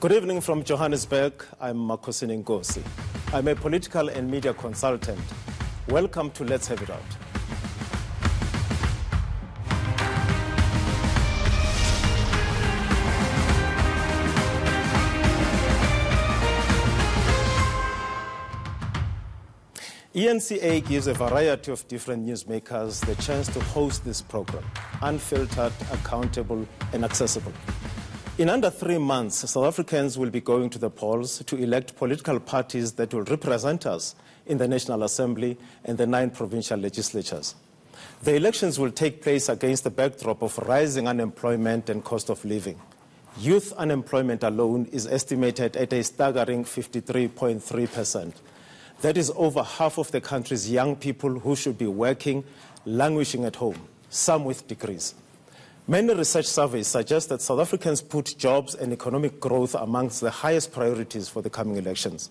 Good evening from Johannesburg. I'm Makhosini Nkhosi. I'm a political and media consultant. Welcome to Let's Have It Out. ENCA gives a variety of different newsmakers the chance to host this program, unfiltered, accountable, and accessible. In under 3 months, South Africans will be going to the polls to elect political parties that will represent us in the National Assembly and the 9 provincial legislatures. The elections will take place against the backdrop of rising unemployment and cost of living. Youth unemployment alone is estimated at a staggering 53.3%. That is over half of the country's young people who should be working, languishing at home, some with degrees. Many research surveys suggest that South Africans put jobs and economic growth amongst the highest priorities for the coming elections.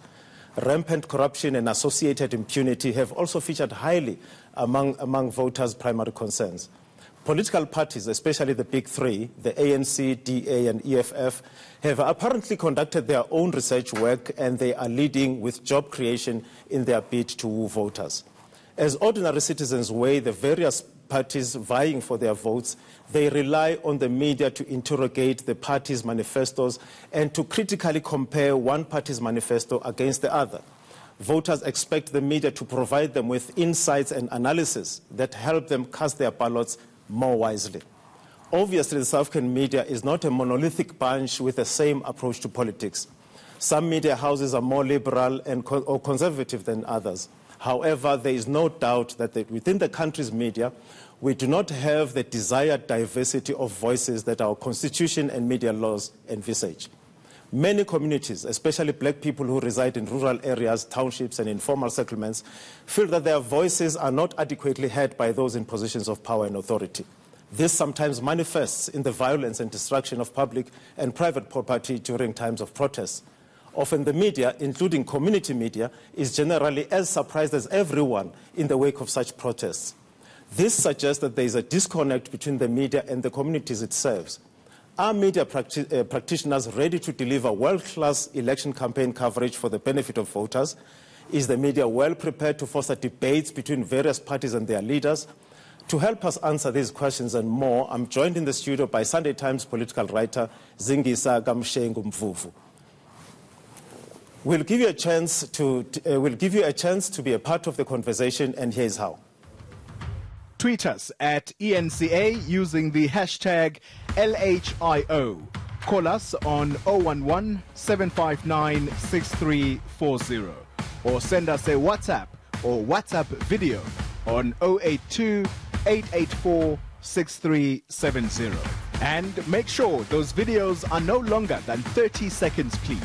Rampant corruption and associated impunity have also featured highly among voters' primary concerns. Political parties, especially the big three, the ANC, DA, and EFF, have apparently conducted their own research work, and they are leading with job creation in their bid to woo voters. As ordinary citizens weigh the various parties vying for their votes, they rely on the media to interrogate the parties' manifestos and to critically compare one party's manifesto against the other. Voters expect the media to provide them with insights and analysis that help them cast their ballots more wisely. Obviously, the South African media is not a monolithic bunch with the same approach to politics. Some media houses are more liberal or conservative than others. However, there is no doubt that within the country's media, we do not have the desired diversity of voices that our constitution and media laws envisage. Many communities, especially black people who reside in rural areas, townships, and informal settlements, feel that their voices are not adequately heard by those in positions of power and authority. This sometimes manifests in the violence and destruction of public and private property during times of protests. Often the media, including community media, is generally as surprised as everyone in the wake of such protests. This suggests that there is a disconnect between the media and the communities it serves. Are media practitioners ready to deliver world-class election campaign coverage for the benefit of voters? Is the media well prepared to foster debates between various parties and their leaders? To help us answer these questions and more, I'm joined in the studio by Sunday Times political writer Zingisa kaMshengu Mvumvu. We'll give you a chance to be a part of the conversation, and here's how. Tweet us at ENCA using the hashtag LHIO. Call us on 011-759-6340 or send us a WhatsApp or WhatsApp video on 082-884-6370. And make sure those videos are no longer than 30 seconds, please.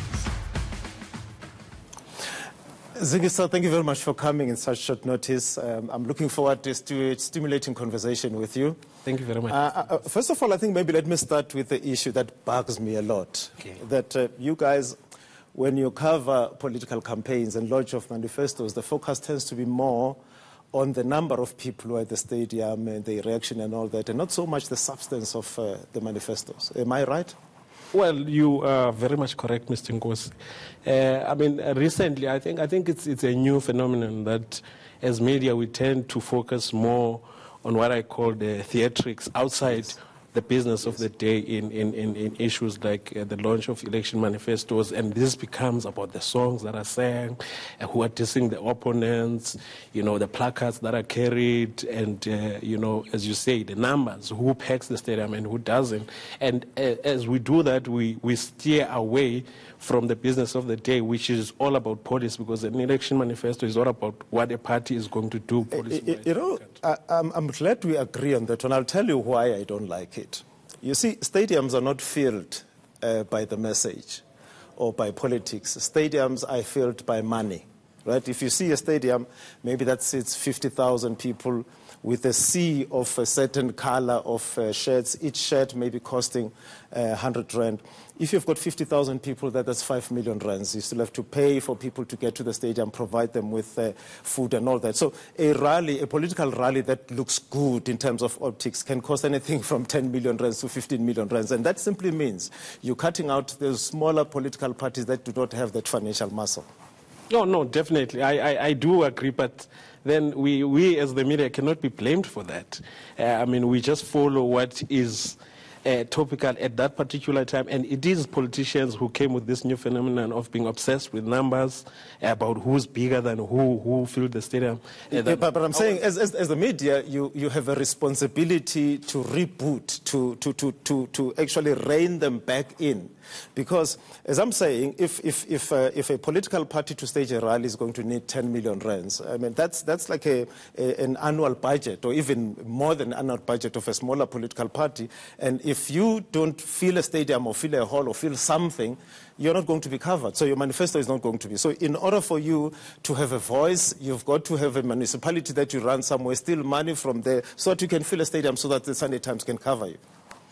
Zingisa, thank you very much for coming in such short notice. I'm looking forward to a stimulating conversation with you. Thank you very much. First of all, I think maybe let me start with the issue that bugs me a lot. Okay. That you guys, when you cover political campaigns and launch of manifestos, the focus tends to be more on the number of people who are at the stadium and the reaction and all that, and not so much the substance of the manifestos. Am I right? Well, you are very much correct, Mr. Nkhosi. Recently, I think it's a new phenomenon that as media we tend to focus more on what I call the theatrics outside the business of the day in issues like the launch of election manifestos, and this becomes about the songs that are sang, who are dissing the opponents, the placards that are carried, and, as you say, the numbers, who packs the stadium and who doesn't. And as we do that, we steer away from the business of the day, which is all about policy, because an election manifesto is all about what a party is going to do. I'm glad we agree on that, and I'll tell you why I don't like it. You see, stadiums are not filled by the message or by politics. Stadiums are filled by money, right? If you see a stadium, maybe that seats 50,000 people. with a sea of a certain color of shirts. Each shirt may be costing 100 rand. If you've got 50,000 people, that's 5 million rands. You still have to pay for people to get to the stadium, provide them with food and all that. So a rally, a political rally that looks good in terms of optics can cost anything from 10 million rands to 15 million rands. And that simply means you're cutting out those smaller political parties that do not have that financial muscle. No, definitely. I do agree, but then we as the media cannot be blamed for that. I mean, we just follow what is topical at that particular time, and it is politicians who came with this new phenomenon of being obsessed with numbers about who's bigger than who filled the stadium. But I'm saying, as the media, you have a responsibility to reboot, to actually rein them back in. Because, as I'm saying, if a political party to stage a rally is going to need 10 million rands, I mean, that's like an annual budget, or even more than an annual budget of a smaller political party. And if you don't fill a stadium or fill a hall or fill something, you're not going to be covered. So your manifesto is not going to be. So in order for you to have a voice, you've got to have a municipality that you run somewhere, steal money from there, so that you can fill a stadium so that the Sunday Times can cover you.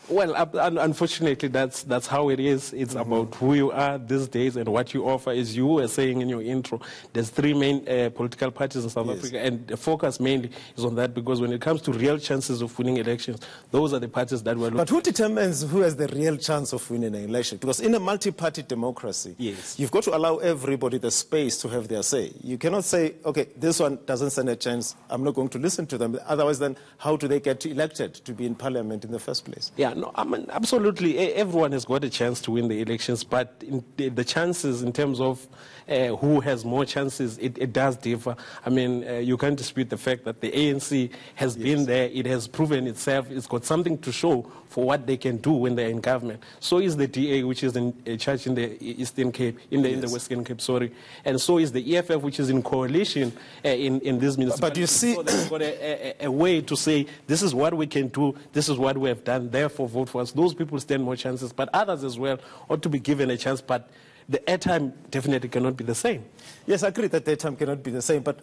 Well, unfortunately, that's how it is. It's about who you are these days and what you offer. As you were saying in your intro, there's three main political parties in South Africa, and the focus mainly is on that, because when it comes to real chances of winning elections, those are the parties that we're looking at. But who determines who has the real chance of winning an election? Because in a multi-party democracy, you've got to allow everybody the space to have their say. You cannot say, okay, this one doesn't stand a chance, I'm not going to listen to them. Otherwise, then how do they get elected to be in parliament in the first place? Yeah. No, I mean, absolutely. Everyone has got a chance to win the elections, but the chances in terms of who has more chances, it does differ. I mean, you can't dispute the fact that the ANC has been there. It has proven itself. It's got something to show for what they can do when they're in government. So is the DA, which is in charge in the Eastern Cape, in the Western Cape, sorry. And so is the EFF, which is in coalition in this municipality. But you see, so they've got a way to say, this is what we can do, this is what we have done, therefore vote for us. Those people stand more chances, but others as well ought to be given a chance, but the airtime definitely cannot be the same. Yes, I agree that the airtime cannot be the same, but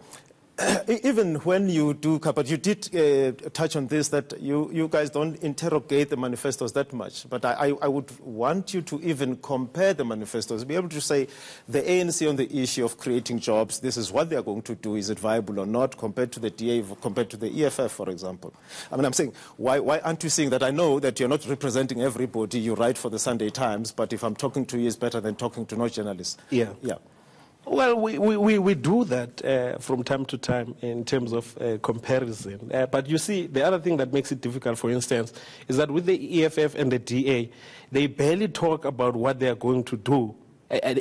even when you do, but you did touch on this, that you guys don't interrogate the manifestos that much. But I would want you to even compare the manifestos, be able to say the ANC on the issue of creating jobs, this is what they are going to do, is it viable or not, compared to the DA, compared to the EFF, for example. I mean, I'm saying, why aren't you saying that? I know that you're not representing everybody, you write for the Sunday Times, but if I'm talking to you, it's better than talking to no journalists. Yeah. Well, we do that from time to time in terms of comparison. But you see, the other thing that makes it difficult, for instance, is that with the EFF and the DA, they barely talk about what they are going to do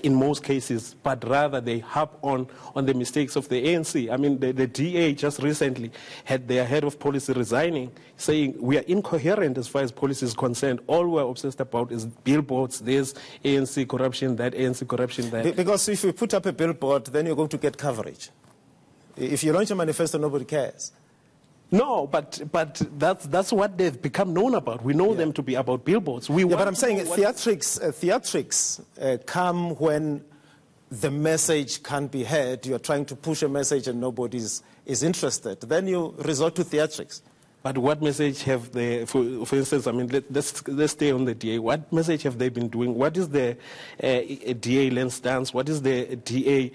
in most cases, but rather they harp on the mistakes of the ANC. I mean, the DA just recently had their head of policy resigning, saying we are incoherent as far as policy is concerned. All we're obsessed about is billboards, this ANC corruption, that ANC corruption, that. Because if you put up a billboard, then you're going to get coverage. If you launch a manifesto, nobody cares. No, but that's what they've become known about. We know them to be about billboards. But I'm saying theatrics come when the message can't be heard. You're trying to push a message and nobody is interested. Then you resort to theatrics. But what message have they, for instance, I mean, let's stay on the DA. What message have they been doing? What is the DA land stance? What is the DA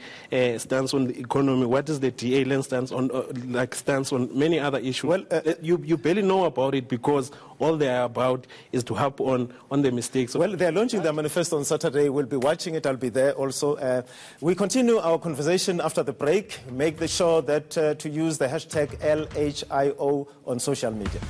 stance on the economy? What is the DA land stance on, stance on many other issues? Well, you barely know about it because all they are about is to harp on the mistakes. Well, they are launching their manifesto on Saturday. We'll be watching it. I'll be there also. We continue our conversation after the break. Make sure that to use the hashtag LHIO on social media.